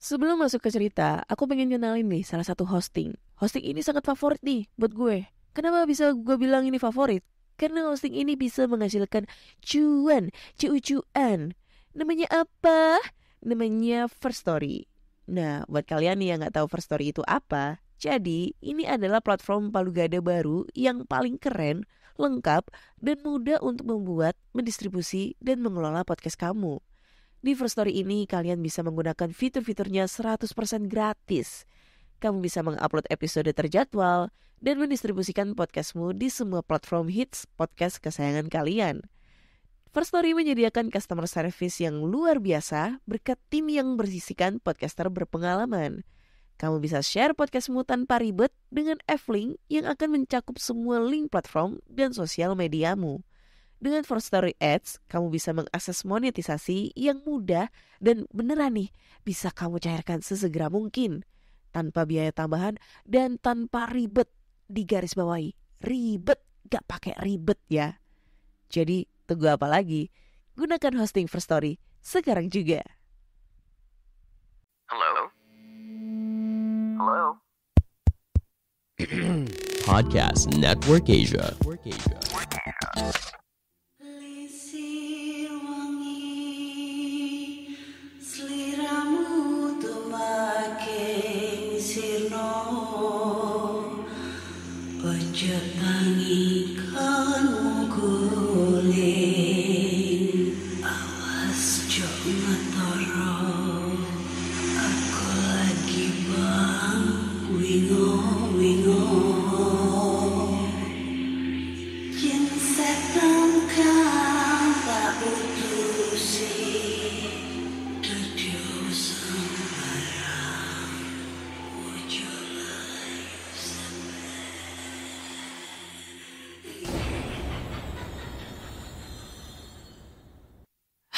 Sebelum masuk ke cerita, aku pengen kenalin nih salah satu hosting. Hosting ini sangat favorit nih buat gue. Kenapa bisa gue bilang ini favorit? Karena hosting ini bisa menghasilkan cuan. Namanya apa? Namanya First Story. Nah, buat kalian nih yang gak tahu First Story itu apa, jadi ini adalah platform palu gada baru yang paling keren, lengkap, dan mudah untuk membuat, mendistribusi, dan mengelola podcast kamu. Di First Story ini kalian bisa menggunakan fitur-fiturnya 100% gratis. Kamu bisa mengupload episode terjadwal dan mendistribusikan podcastmu di semua platform hits podcast kesayangan kalian. First Story menyediakan customer service yang luar biasa berkat tim yang berisikan podcaster berpengalaman. Kamu bisa share podcastmu tanpa ribet dengan F-Link yang akan mencakup semua link platform dan sosial mediamu. Dengan First Story Ads, kamu bisa mengakses monetisasi yang mudah dan beneran nih bisa kamu cairkan sesegera mungkin. Tanpa biaya tambahan dan tanpa ribet. Digarisbawahi, ribet gak pakai ribet ya. Jadi tunggu apa lagi? Gunakan hosting First Story sekarang juga. Hello? Hello? Podcast Network Asia.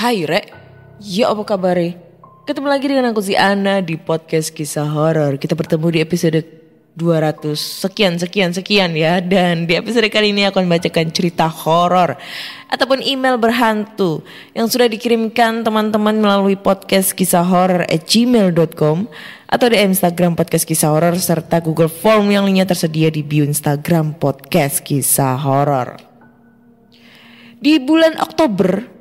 Hai Rek, ya apa kabar? Ketemu lagi dengan aku Ziana di podcast kisah horor. Kita bertemu di episode 200 sekian ya. Dan di episode kali ini aku akan membacakan cerita horor ataupun email berhantu yang sudah dikirimkan teman-teman melalui podcast kisah horor @gmail.com atau di Instagram podcast kisah horor serta Google Form yang linknya tersedia di bio Instagram podcast kisah horor. Di bulan Oktober,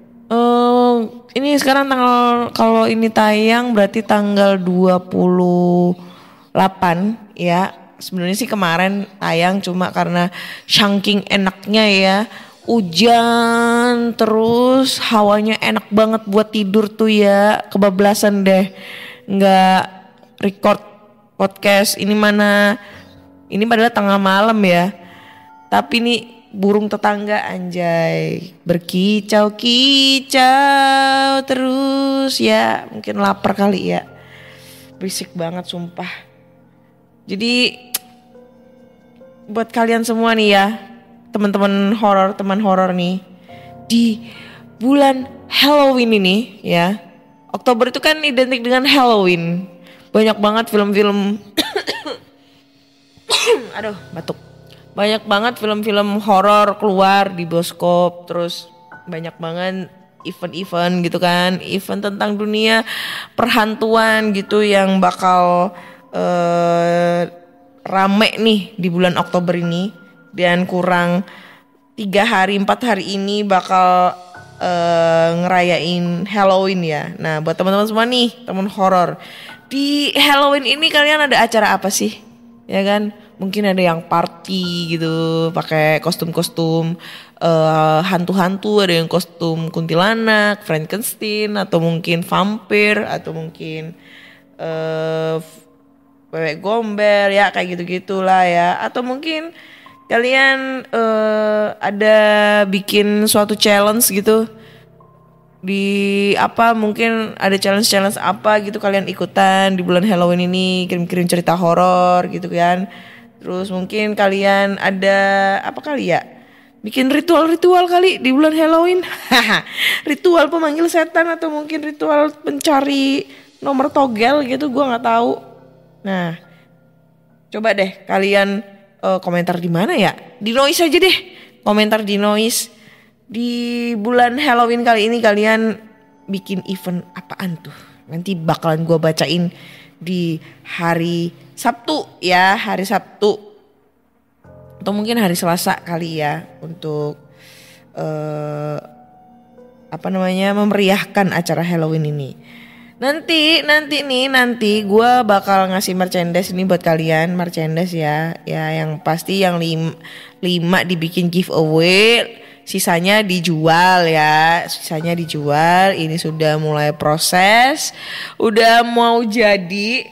ini sekarang tanggal, kalau ini tayang berarti tanggal 28 ya. Sebenarnya sih kemarin tayang cuma karena saking enaknya ya. Hujan terus hawanya enak banget buat tidur tuh ya. Kebablasan deh nggak record podcast ini mana. Ini padahal tengah malam ya. Tapi ini burung tetangga anjay berkicau-kicau terus ya, mungkin lapar kali ya, berisik banget sumpah. Jadi buat kalian semua nih ya, teman-teman horor, teman horor nih, di bulan Halloween ini ya, Oktober itu kan identik dengan Halloween, banyak banget film-film aduh batuk. Banyak banget film-film horor keluar di bioskop, terus banyak banget event-event gitu kan, event tentang dunia perhantuan gitu yang bakal rame nih di bulan Oktober ini. Dan kurang 3 hari 4 hari ini bakal ngerayain Halloween ya. Nah buat teman-teman semua nih, teman horor, di Halloween ini kalian ada acara apa sih? Ya kan? Mungkin ada yang party gitu, pakai kostum-kostum hantu-hantu, ada yang kostum kuntilanak, Frankenstein, atau mungkin vampir, atau mungkin bebek gombel ya, kayak gitu-gitulah ya. Atau mungkin kalian ada bikin suatu challenge gitu. Di apa, mungkin ada challenge apa gitu kalian ikutan di bulan Halloween ini, kirim-kirim cerita horor gitu kan. Terus mungkin kalian ada apa kali ya, bikin ritual kali di bulan Halloween. Ritual pemanggil setan atau mungkin ritual pencari nomor togel gitu, gue nggak tahu. Nah coba deh kalian komentar di mana ya, di Noise aja deh, komentar di Noise. Di bulan Halloween kali ini kalian bikin event apaan tuh Nanti bakalan gue bacain di hari Sabtu ya, hari Sabtu. Atau mungkin hari Selasa kali ya untuk memeriahkan acara Halloween ini. Nanti gue bakal ngasih merchandise ini buat kalian, merchandise ya yang pasti yang 5 dibikin giveaway, sisanya dijual ya, ini sudah mulai proses, udah mau jadi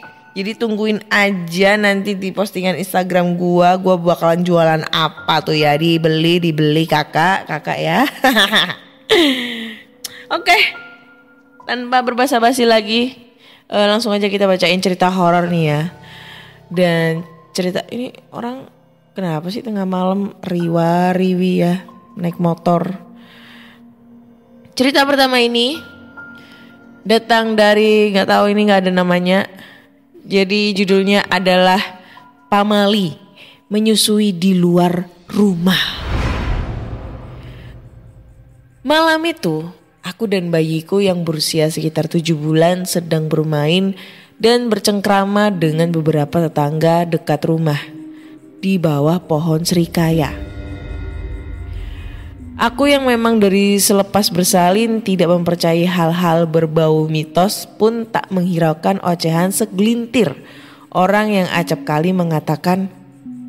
tungguin aja nanti di postingan Instagram gue bakalan jualan apa tuh ya, dibeli kakak ya. Oke. Tanpa berbasa-basi lagi, langsung aja kita bacain cerita horor nih ya. Dan cerita ini orang kenapa sih tengah malam riwi ya naik motor. Cerita pertama ini datang dari nggak ada namanya. Jadi judulnya adalah Pamali menyusui di luar rumah. Malam itu aku dan bayiku yang berusia sekitar 7 bulan sedang bermain dan bercengkrama dengan beberapa tetangga dekat rumah di bawah pohon serikaya. Aku yang memang dari selepas bersalin tidak mempercayai hal-hal berbau mitos pun tak menghiraukan ocehan segelintir orang yang acap kali mengatakan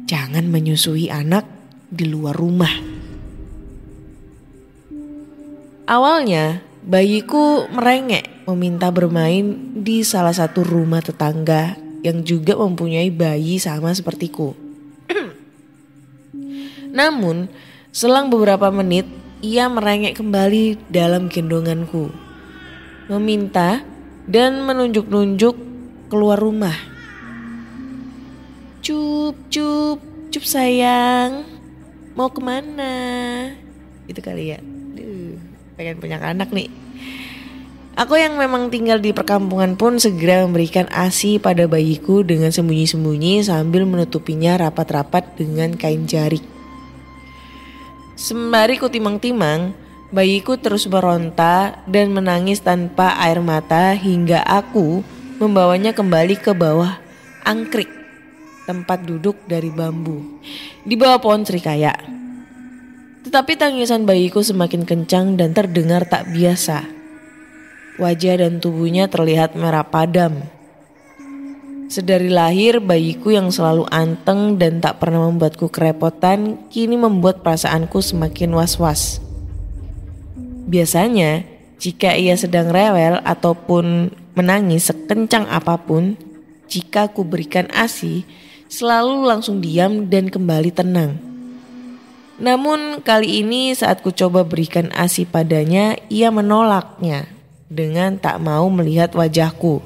jangan menyusui anak di luar rumah. Awalnya bayiku merengek meminta bermain di salah satu rumah tetangga yang juga mempunyai bayi sama sepertiku. Namun selang beberapa menit ia merengek kembali dalam gendonganku, meminta dan menunjuk-nunjuk keluar rumah. Cup sayang, mau kemana? Itu kali ya. Pengen punya anak nih. Aku yang memang tinggal di perkampungan pun segera memberikan ASI pada bayiku dengan sembunyi-sembunyi sambil menutupinya rapat-rapat dengan kain jarik. Sembari ku timang-timang, bayiku terus meronta dan menangis tanpa air mata hingga aku membawanya kembali ke bawah angkrik, tempat duduk dari bambu di bawah pohon serikaya. Tetapi tangisan bayiku semakin kencang dan terdengar tak biasa. Wajah dan tubuhnya terlihat merah padam. Sedari lahir bayiku yang selalu anteng dan tak pernah membuatku kerepotan kini membuat perasaanku semakin was-was. Biasanya jika ia sedang rewel ataupun menangis sekencang apapun, jika ku berikan ASI selalu langsung diam dan kembali tenang. Namun kali ini saat ku coba berikan ASI padanya, ia menolaknya dengan tak mau melihat wajahku.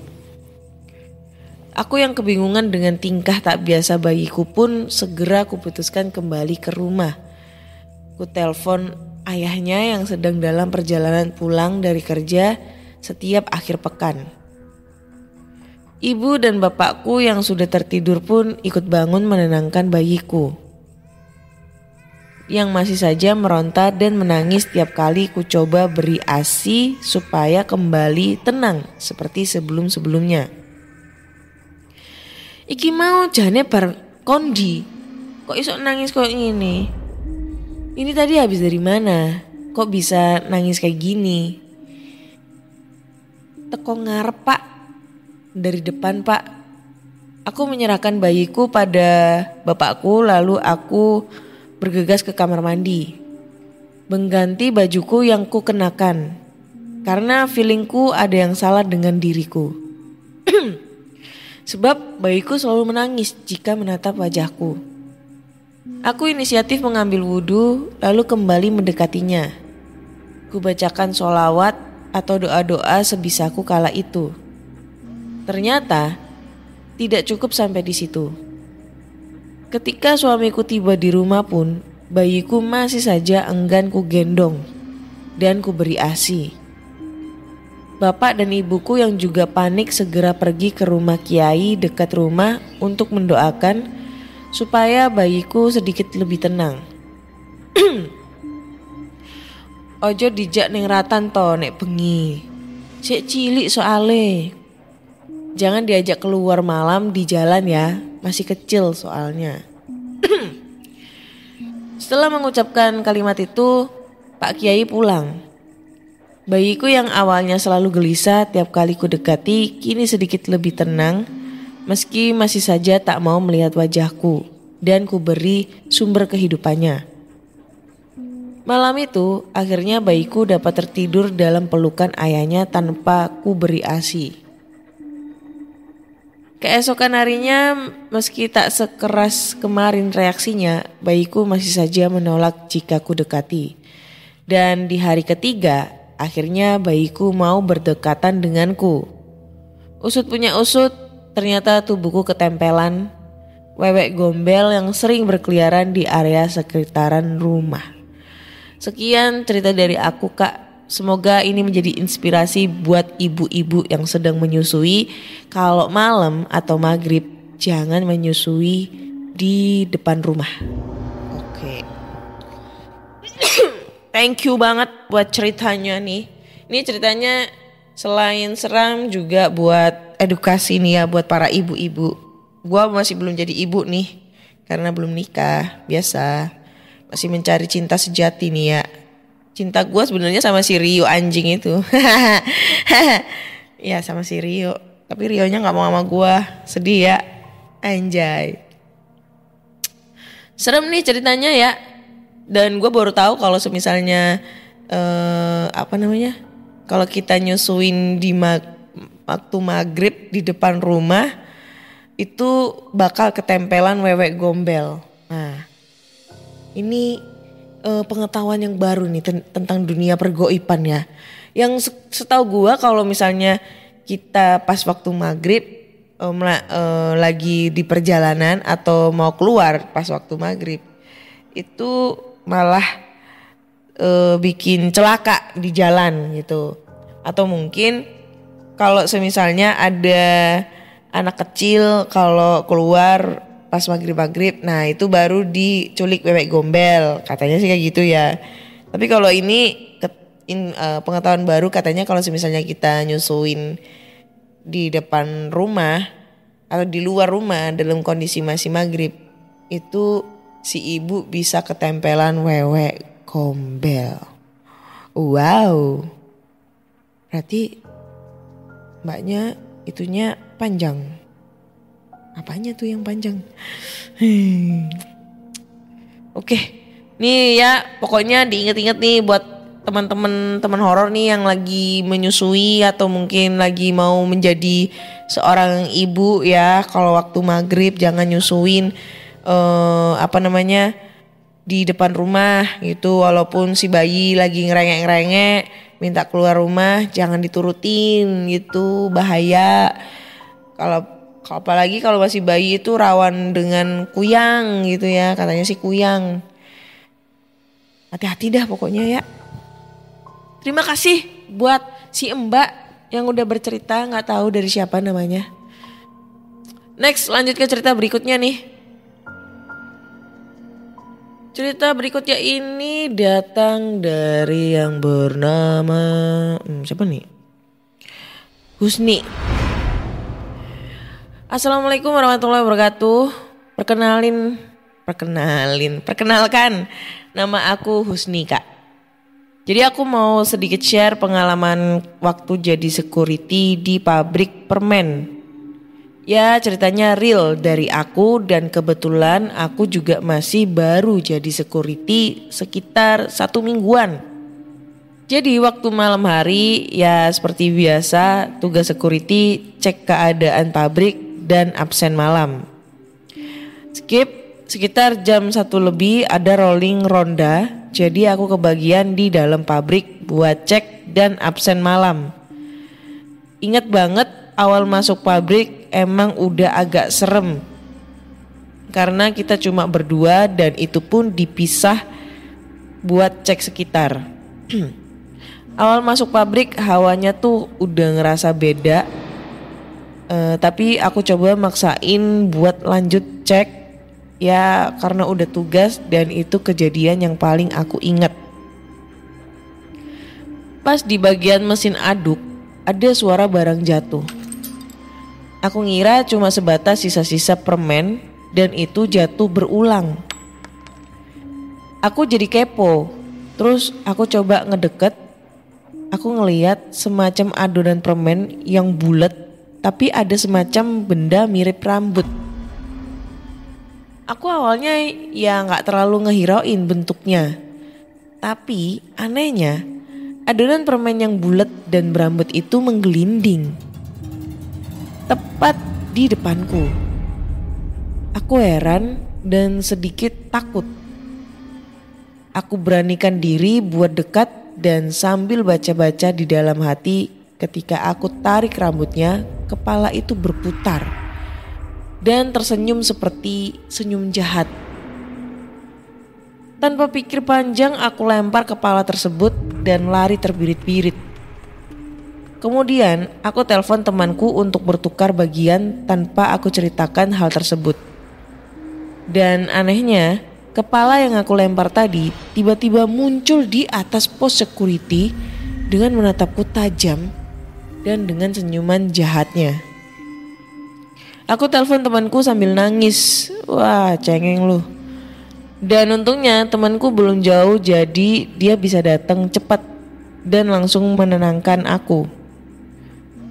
Aku yang kebingungan dengan tingkah tak biasa bayiku pun segera kuputuskan kembali ke rumah. Ku telepon ayahnya yang sedang dalam perjalanan pulang dari kerja setiap akhir pekan. Ibu dan bapakku yang sudah tertidur pun ikut bangun menenangkan bayiku yang masih saja meronta dan menangis tiap kali ku coba beri ASI supaya kembali tenang seperti sebelum-sebelumnya. Iki mau jane bar kondi, kok iso nangis kok gini? Ini tadi habis dari mana? Kok bisa nangis kayak gini? Teko ngarep pak, dari depan pak. Aku menyerahkan bayiku pada bapakku lalu aku bergegas ke kamar mandi, mengganti bajuku yang ku kenakan, karena feelingku ada yang salah dengan diriku. Sebab bayiku selalu menangis jika menatap wajahku. Aku inisiatif mengambil wudhu lalu kembali mendekatinya. Ku bacakan sholawat atau doa-doa sebisaku kala itu. Ternyata tidak cukup sampai di situ. Ketika suamiku tiba di rumah pun, bayiku masih saja enggan ku gendong dan ku beri ASI. Bapak dan ibuku yang juga panik segera pergi ke rumah kiai dekat rumah untuk mendoakan supaya bayiku sedikit lebih tenang. Ojo dijak ning ratan to nek bengi. Sik cilik soale. Jangan diajak keluar malam di jalan ya, masih kecil soalnya. Setelah mengucapkan kalimat itu, Pak Kiai pulang. Bayiku yang awalnya selalu gelisah tiap kali ku dekati, kini sedikit lebih tenang, meski masih saja tak mau melihat wajahku, dan ku beri sumber kehidupannya. Malam itu, akhirnya bayiku dapat tertidur dalam pelukan ayahnya tanpa ku beri ASI. Keesokan harinya, meski tak sekeras kemarin reaksinya, bayiku masih saja menolak jika ku dekati. Dan di hari ketiga, akhirnya bayiku mau berdekatan denganku. Usut punya usut, ternyata tubuhku ketempelan wewek gombel yang sering berkeliaran di area sekitaran rumah. Sekian cerita dari aku, Kak. Semoga ini menjadi inspirasi buat ibu-ibu yang sedang menyusui. Kalau malam atau maghrib, jangan menyusui di depan rumah. Oke. Thank you banget buat ceritanya nih. Ini ceritanya selain seram juga buat edukasi nih ya buat para ibu-ibu. Gua masih belum jadi ibu nih karena belum nikah, biasa. Masih mencari cinta sejati nih ya. Cinta gue sebenarnya sama si Rio anjing itu. Ya sama si Rio. Tapi Rionya gak mau sama gue. Sedih ya. Anjay. Serem nih ceritanya ya. Dan gue baru tahu kalau semisalnya kalau kita nyusuin di waktu maghrib di depan rumah, itu bakal ketempelan wewek gombel. Nah, ini pengetahuan yang baru nih tentang dunia pergoipan ya. Yang setahu gue kalau misalnya kita pas waktu maghrib lagi di perjalanan atau mau keluar pas waktu maghrib, itu malah bikin celaka di jalan gitu. Atau mungkin kalau semisalnya ada anak kecil kalau keluar pas maghrib, nah itu baru diculik bebek gombel, katanya sih kayak gitu ya. Tapi kalau ini pengetahuan baru katanya kalau misalnya kita nyusuin di depan rumah atau di luar rumah dalam kondisi masih maghrib, itu si ibu bisa ketempelan wewek gombel. Wow, berarti mbaknya itunya panjang. Apanya tuh yang panjang? Oke, nih ya pokoknya diinget-inget nih buat teman-teman horor nih yang lagi menyusui atau mungkin lagi mau menjadi seorang ibu ya. Kalau waktu maghrib jangan nyusuin di depan rumah gitu. Walaupun si bayi lagi ngerengek-ngerengek minta keluar rumah, jangan diturutin gitu, bahaya. Apalagi kalau masih bayi itu rawan dengan kuyang gitu ya, katanya sih kuyang. Hati-hati dah pokoknya ya. Terima kasih buat si Mbak yang udah bercerita, gak tahu dari siapa namanya. Next, lanjut ke cerita berikutnya nih. Cerita berikutnya ini datang dari yang bernama siapa nih? Husni. Assalamualaikum warahmatullahi wabarakatuh. Perkenalkan, nama aku Husni, Kak. Jadi aku mau sedikit share pengalaman waktu jadi security di pabrik permen. Ya ceritanya real dari aku dan kebetulan aku juga masih baru jadi security sekitar 1 mingguan. Jadi waktu malam hari ya seperti biasa tugas security cek keadaan pabrik dan absen malam. Sekitar jam 1 lebih ada rolling ronda. Jadi aku kebagian di dalam pabrik buat cek dan absen malam. Ingat banget awal masuk pabrik emang udah agak serem. Karena kita cuma berdua dan itu pun dipisah buat cek sekitar. Awal masuk pabrik hawanya tuh udah ngerasa beda. Tapi aku coba maksain buat lanjut cek ya karena udah tugas dan itu kejadian yang paling aku ingat. Pas di bagian mesin aduk ada suara barang jatuh. Aku ngira cuma sebatas sisa-sisa permen dan itu jatuh berulang. Aku jadi kepo, terus aku coba ngedeket. Aku ngeliat semacam adonan permen yang bulat tapi ada semacam benda mirip rambut. Aku awalnya ya gak terlalu ngehirauin bentuknya. Tapi anehnya adonan permen yang bulat dan berambut itu menggelinding tepat di depanku. Aku heran dan sedikit takut. Aku beranikan diri buat dekat dan sambil baca-baca di dalam hati. Ketika aku tarik rambutnya, kepala itu berputar dan tersenyum seperti senyum jahat. Tanpa pikir panjang aku lempar kepala tersebut dan lari terbirit-birit. Kemudian aku telepon temanku untuk bertukar bagian tanpa aku ceritakan hal tersebut. Dan anehnya, kepala yang aku lempar tadi tiba-tiba muncul di atas pos security dengan menatapku tajam dan dengan senyuman jahatnya. Aku telepon temanku sambil nangis. Wah, cengeng lu. Dan untungnya temanku belum jauh, jadi dia bisa datang cepat dan langsung menenangkan aku.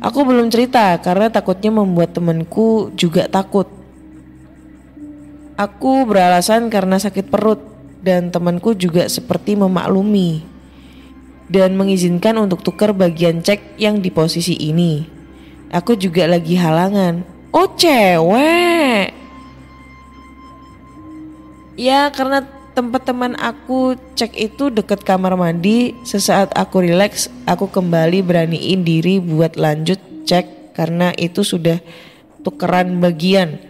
Aku belum cerita karena takutnya membuat temanku juga takut. Aku beralasan karena sakit perut dan temanku juga seperti memaklumi dan mengizinkan untuk tukar bagian cek yang di posisi ini. Aku juga lagi halangan. Oh, cewek. Ya, karena tempat teman aku cek itu dekat kamar mandi. Sesaat aku rileks, aku kembali beraniin diri buat lanjut cek karena itu sudah tukeran bagian.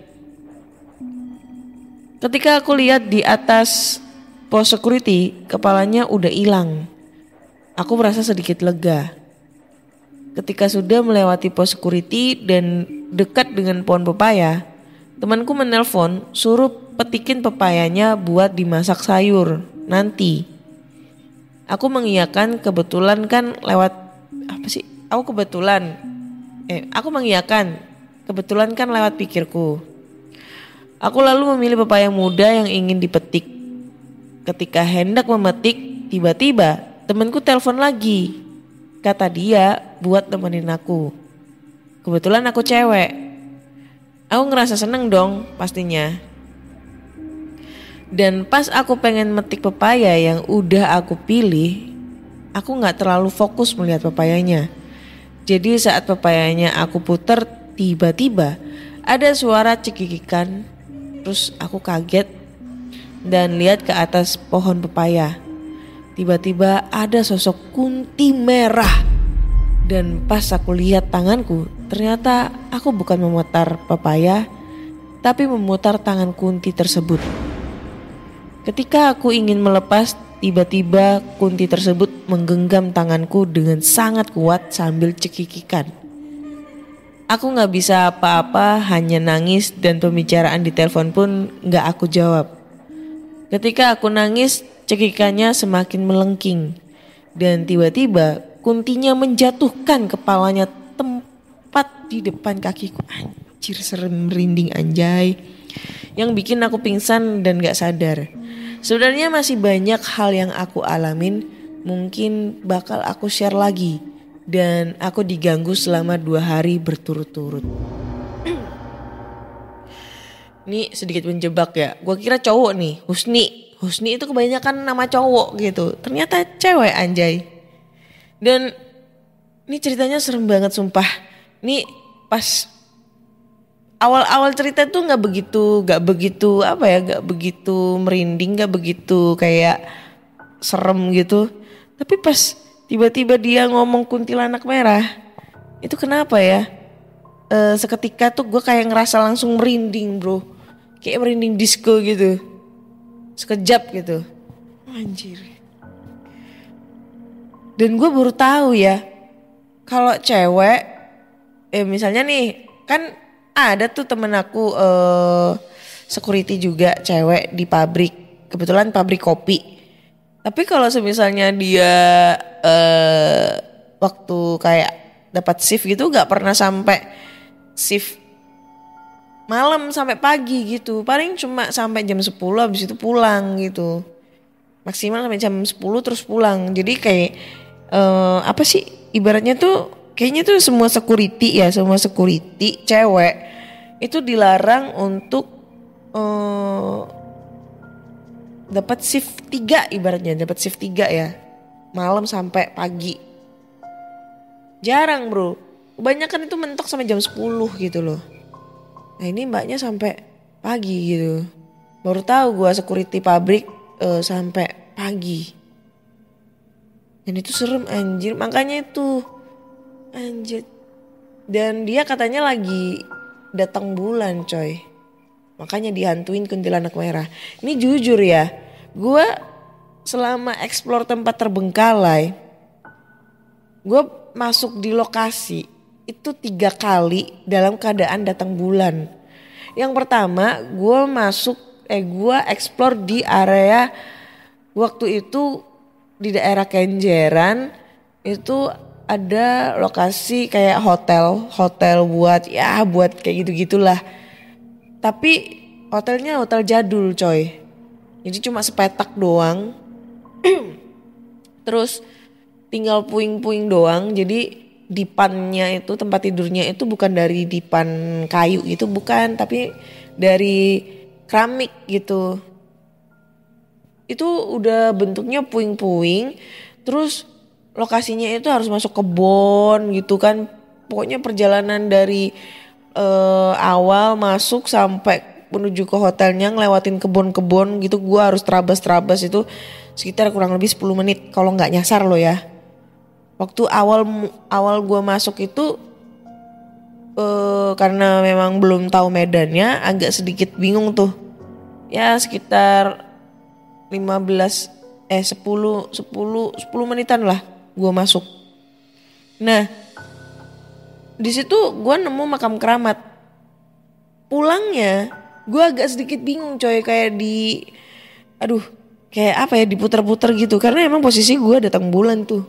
Ketika aku lihat di atas pos security, kepalanya udah hilang. Aku merasa sedikit lega. Ketika sudah melewati pos security dan dekat dengan pohon pepaya, temanku menelpon suruh petikin pepayanya buat dimasak sayur nanti. Aku mengiyakan, kebetulan kan lewat Aku mengiyakan, kebetulan kan lewat pikirku. Aku lalu memilih pepaya muda yang ingin dipetik. Ketika hendak memetik, tiba-tiba temanku telepon lagi. Kata dia buat nemenin aku. Kebetulan aku cewek. Aku ngerasa seneng dong pastinya. Dan pas aku pengen metik pepaya yang udah aku pilih, aku gak terlalu fokus melihat pepayanya. Jadi saat pepayanya aku puter, tiba-tiba ada suara cekikikan. Terus aku kaget dan lihat ke atas pohon pepaya. Tiba-tiba ada sosok Kunti merah. Dan pas aku lihat tanganku, ternyata aku bukan memutar pepaya, tapi memutar tangan Kunti tersebut. Ketika aku ingin melepas, tiba-tiba Kunti tersebut menggenggam tanganku dengan sangat kuat sambil cekikikan. Aku gak bisa apa-apa, hanya nangis dan pembicaraan di telepon pun gak aku jawab. Ketika aku nangis, cekikannya semakin melengking. Dan tiba-tiba Kuntinya menjatuhkan kepalanya tepat di depan kakiku. Anjir, serem merinding anjay. Yang bikin aku pingsan dan gak sadar. Sebenarnya masih banyak hal yang aku alamin, mungkin bakal aku share lagi. Dan aku diganggu selama 2 hari berturut-turut. Ini sedikit menjebak ya. Gua kira cowok nih, Husni. Husni itu kebanyakan nama cowok gitu. Ternyata cewek anjay. Dan ini ceritanya serem banget sumpah. Ini pas awal-awal cerita tuh gak begitu merinding, gak begitu kayak serem gitu. Tapi pas tiba-tiba dia ngomong kuntilanak merah, itu kenapa ya? Seketika tuh gue kayak ngerasa langsung merinding bro. Kayak merinding disco gitu. Sekejap gitu. Anjir. Dan gue baru tahu ya, kalau cewek, misalnya nih, kan ada tuh temen aku security juga cewek di pabrik, kebetulan pabrik kopi. Tapi kalau misalnya dia waktu kayak dapat shift gitu, gak pernah sampai shift malam sampai pagi gitu. Paling cuma sampai jam 10 habis itu pulang gitu. Maksimal sampai jam 10 terus pulang. Jadi kayak apa sih ibaratnya tuh kayaknya tuh semua security cewek itu dilarang untuk dapat shift 3 ibaratnya, dapat shift 3 ya. Malam sampai pagi. Jarang, Bro. Kebanyakan itu mentok sampai jam 10 gitu loh. Nah ini mbaknya sampai pagi gitu. Baru tahu gue security pabrik sampai pagi. Dan itu serem anjir. Makanya itu anjir. Dan dia katanya lagi datang bulan coy. Makanya dihantuin kuntilanak merah. Ini jujur ya. Gue selama explore tempat terbengkalai. Gue masuk di lokasi itu 3 kali dalam keadaan datang bulan. Yang pertama gue explore di area waktu itu di daerah Kenjeran itu ada lokasi kayak hotel buat kayak gitu-gitulah. Tapi hotelnya hotel jadul coy. Jadi cuma sepetak doang. Terus tinggal puing-puing doang. Jadi dipannya itu tempat tidurnya itu bukan dari dipan kayu gitu bukan, tapi dari keramik gitu. Itu udah bentuknya puing-puing, terus lokasinya itu harus masuk kebon gitu kan. Pokoknya perjalanan dari awal masuk sampai menuju ke hotelnya ngelewatin kebon-kebon gitu, gua harus terabas-terabas itu sekitar kurang lebih 10 menit kalau nggak nyasar lo ya. Waktu awal gue masuk itu karena memang belum tahu medannya agak sedikit bingung tuh. Ya sekitar 10 menitan lah gue masuk. Nah di situ gue nemu makam keramat. Pulangnya gue agak sedikit bingung coy, kayak diputer-puter gitu karena emang posisi gue datang bulan tuh.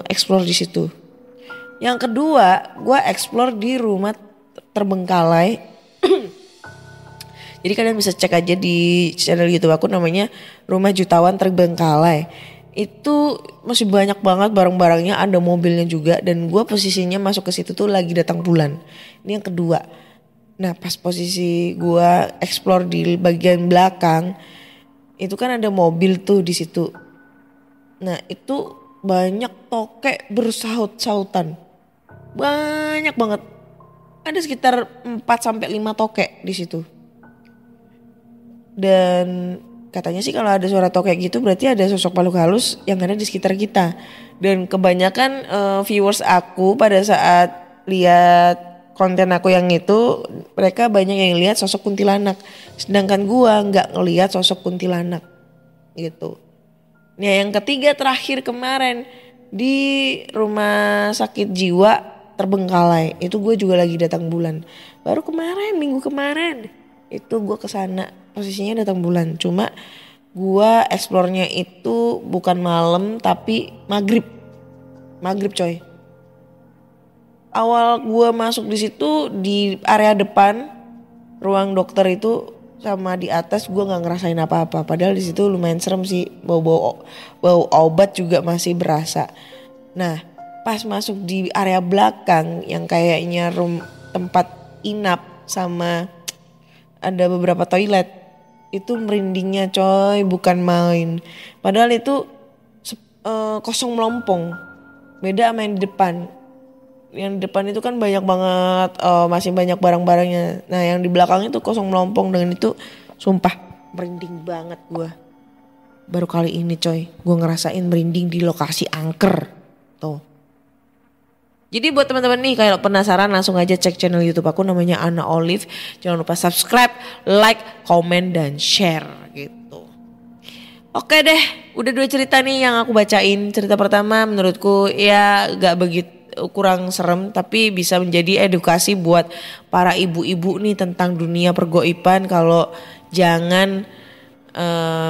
Explore di situ. Yang kedua, gue explore di rumah terbengkalai. Jadi kalian bisa cek aja di channel YouTube aku namanya Rumah Jutawan Terbengkalai. Itu masih banyak banget barang-barangnya, ada mobilnya juga dan gue posisinya masuk ke situ tuh lagi datang bulan. Ini yang kedua. Nah, pas posisi gue explore di bagian belakang, itu kan ada mobil tuh di situ. Nah, itu banyak tokek bersaut-sautan. Banyak banget. Ada sekitar 4-5 tokek di situ. Dan katanya sih kalau ada suara tokek gitu berarti ada sosok makhluk halus yang ada di sekitar kita. Dan kebanyakan viewers aku pada saat lihat konten aku yang itu, mereka banyak yang lihat sosok kuntilanak. Sedangkan gua nggak ngelihat sosok kuntilanak gitu. Nah yang ketiga terakhir kemarin di rumah sakit jiwa Terbengkalai, itu gue juga lagi datang bulan. Baru kemarin, minggu kemarin itu gue kesana, posisinya datang bulan. Cuma gue eksplornya itu bukan malam tapi maghrib coy. Awal gue masuk di situ di area depan ruang dokter itu sama di atas gue nggak ngerasain apa-apa. Padahal di situ lumayan serem sih, bau obat juga masih berasa. Nah pas masuk di area belakang yang kayaknya tempat inap sama ada beberapa toilet, itu merindingnya coy bukan main. Padahal itu kosong melompong, beda sama yang di depan. Yang di depan itu kan banyak banget, masih banyak barang-barangnya. Nah yang di belakang itu kosong melompong, dengan itu sumpah merinding banget gue. Baru kali ini coy gue ngerasain merinding di lokasi angker tuh. Jadi buat teman-teman nih kalau penasaran langsung aja cek channel YouTube aku namanya Anna Olive. Jangan lupa subscribe, like, komen, dan share gitu. Oke deh, udah 2 cerita nih yang aku bacain. Cerita pertama menurutku ya gak begitu, kurang serem, tapi bisa menjadi edukasi buat para ibu-ibu nih tentang dunia pergoiban. Kalau jangan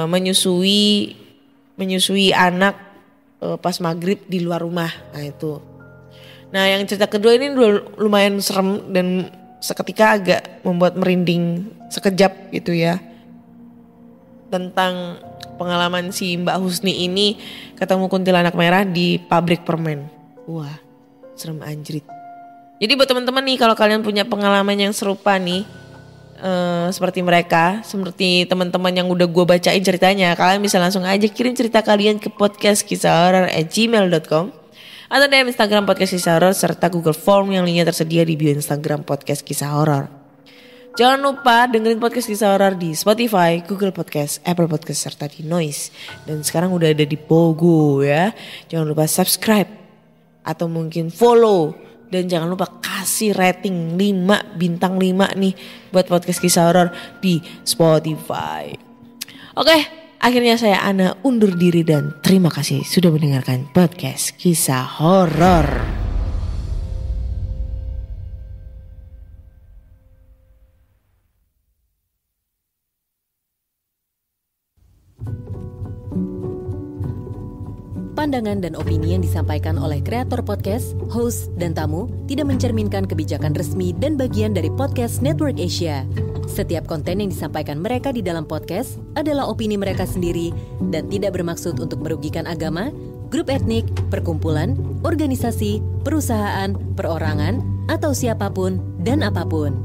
menyusui anak pas maghrib di luar rumah. Nah itu. Nah yang cerita kedua ini lumayan serem dan seketika agak membuat merinding sekejap gitu ya. Tentang pengalaman si Mbak Husni ini ketemu kuntilanak merah di pabrik permen. Wah, serem anjrit. Jadi buat teman-teman nih, kalau kalian punya pengalaman yang serupa nih, seperti mereka, seperti teman-teman yang udah gue bacain ceritanya, kalian bisa langsung aja kirim cerita kalian ke podcastkisahhoror@gmail.com atau DM Instagram Podcast Kisah Horor serta Google Form yang linknya tersedia di bio Instagram Podcast Kisah Horor. Jangan lupa dengerin Podcast Kisah Horor di Spotify, Google Podcast, Apple Podcast serta di Noise. Dan sekarang udah ada di Pogo ya. Jangan lupa subscribe atau mungkin follow. Dan jangan lupa kasih rating 5 bintang 5 nih buat Podcast Kisah Horor di Spotify. Oke, akhirnya saya Ana undur diri dan terima kasih sudah mendengarkan Podcast Kisah Horor. Pandangan dan opini yang disampaikan oleh kreator podcast, host, dan tamu tidak mencerminkan kebijakan resmi dan bagian dari Podcast Network Asia. Setiap konten yang disampaikan mereka di dalam podcast adalah opini mereka sendiri dan tidak bermaksud untuk merugikan agama, grup etnik, perkumpulan, organisasi, perusahaan, perorangan, atau siapapun dan apapun.